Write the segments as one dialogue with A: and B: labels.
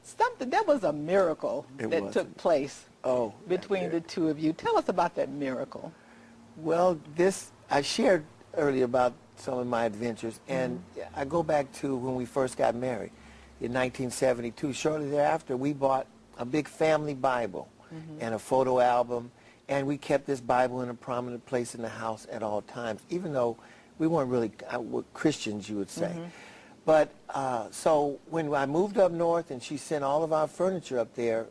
A: something, that was a miracle that took place between the two of you. Tell us about that miracle.
B: Well, I shared earlier about some of my adventures, and I go back to when we first got married in 1972. Shortly thereafter, we bought a big family Bible and a photo album, and we kept this Bible in a prominent place in the house at all times, even though we weren't really Christians, you would say. But so when I moved up north and she sent all of our furniture up there,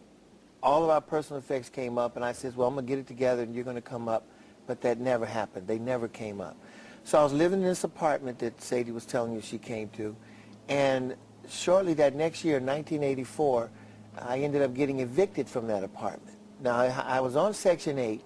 B: all of our personal effects came up, and I said, well, I'm going to get it together and you're going to come up. But that never happened. They never came up. So I was living in this apartment that Sadie was telling you she came to, and shortly that next year, 1984, I ended up getting evicted from that apartment. Now, I was on Section 8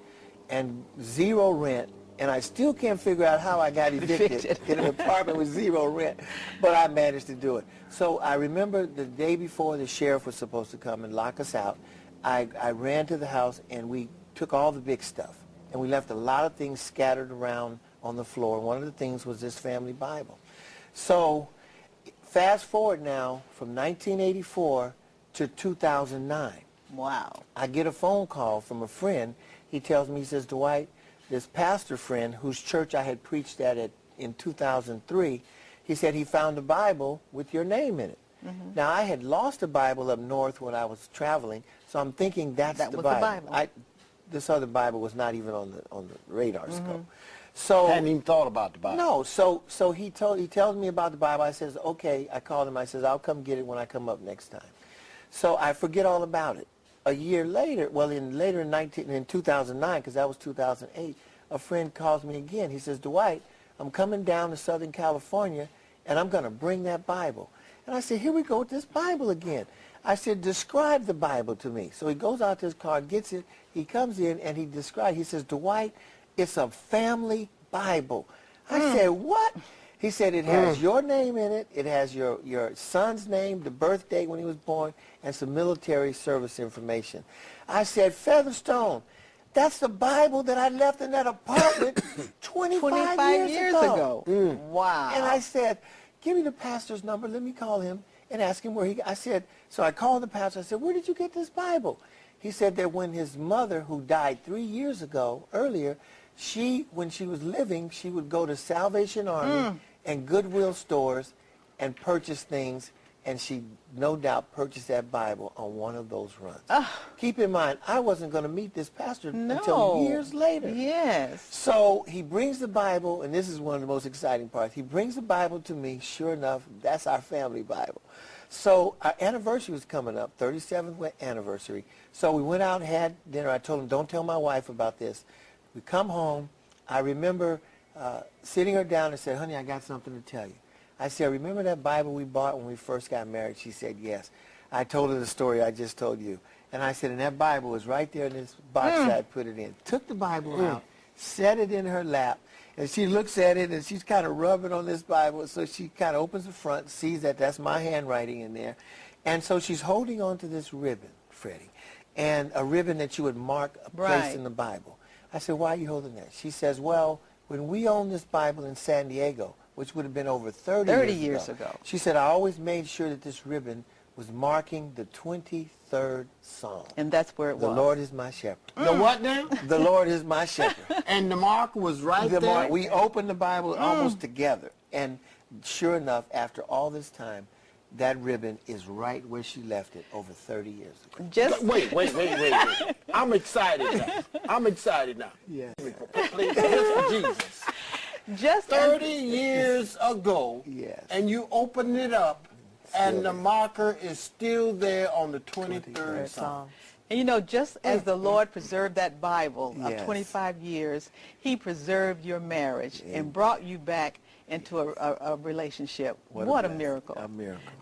B: and 0 rent, and I still can't figure out how I got evicted in an apartment with 0 rent, but I managed to do it. So I remember the day before the sheriff was supposed to come and lock us out, I ran to the house and we took all the big stuff, and we left a lot of things scattered around on the floor. One of the things was this family Bible. So fast forward now from 1984 to 2009.
A: Wow.
B: I get a phone call from a friend. He tells me, he says, Dwight, this pastor friend whose church I had preached at in 2003, he said he found a Bible with your name in it. Now, I had lost a Bible up north when I was traveling, so I'm thinking that was the Bible. This other Bible was not even on the radar scope. So
C: hadn't even thought about the Bible.
B: No. So he tells me about the Bible. I says, okay. I called him. I says, I'll come get it when I come up next time. So I forget all about it. A year later, well, later in 2009, because that was 2008, a friend calls me again. He says, Dwight, I'm coming down to Southern California, and I'm going to bring that Bible. And I said, here we go with this Bible again. I said, describe the Bible to me. So he goes out to his car, gets it. He comes in, and he describes. He says, Dwight, it's a family Bible. I said, what? He said, it has your name in it. It has your son's name, the birth date when he was born, and some military service information. I said, Featherstone, that's the Bible that I left in that apartment 25 years ago.
A: Wow.
B: And I said, give me the pastor's number. Let me call him and ask him where he got. I said, so I called the pastor. I said, where did you get this Bible? He said that when his mother, who died 3 years ago, earlier, when she was living, she would go to Salvation Army and Goodwill stores and purchase things, and she no doubt purchased that Bible on one of those runs. Keep in mind, I wasn't going to meet this pastor until years later.
A: Yes.
B: So he brings the Bible, and this is one of the most exciting parts. He brings the Bible to me. Sure enough, that's our family Bible. So our anniversary was coming up, 37th anniversary. So we went out and had dinner. I told him, don't tell my wife about this. We come home. I remember sitting her down and said, honey, I got something to tell you. I said, remember that Bible we bought when we first got married? She said, yes. I told her the story I just told you. And I said, and that Bible was right there in this box that I put it in. Took the Bible out, set it in her lap, and she looks at it, and she's kind of rubbing on this Bible. So she kind of opens the front, sees that that's my handwriting in there. And so she's holding on to this ribbon, Freddie, and a ribbon that you would mark a place in the Bible. I said, why are you holding that? She says, well, when we owned this Bible in San Diego, which would have been over 30 years ago. She said, I always made sure that this ribbon was marking the 23rd Psalm.
A: And that's where it was.
B: The Lord is my shepherd.
C: The what now?
B: The Lord is my shepherd.
C: And the mark was right there?
B: We opened the Bible almost together. And sure enough, after all this time, that ribbon is right where she left it over 30 years ago.
A: Just
C: wait. I'm excited now. I'm excited now.
B: Yes.
C: Please, just for Jesus.
A: Just
C: 30 years ago, and you open it up, and the marker is still there on the 23rd Psalm.
A: And you know, just as the Lord preserved that Bible of 25 years, he preserved your marriage and brought you back into a relationship. What a miracle.
B: A miracle.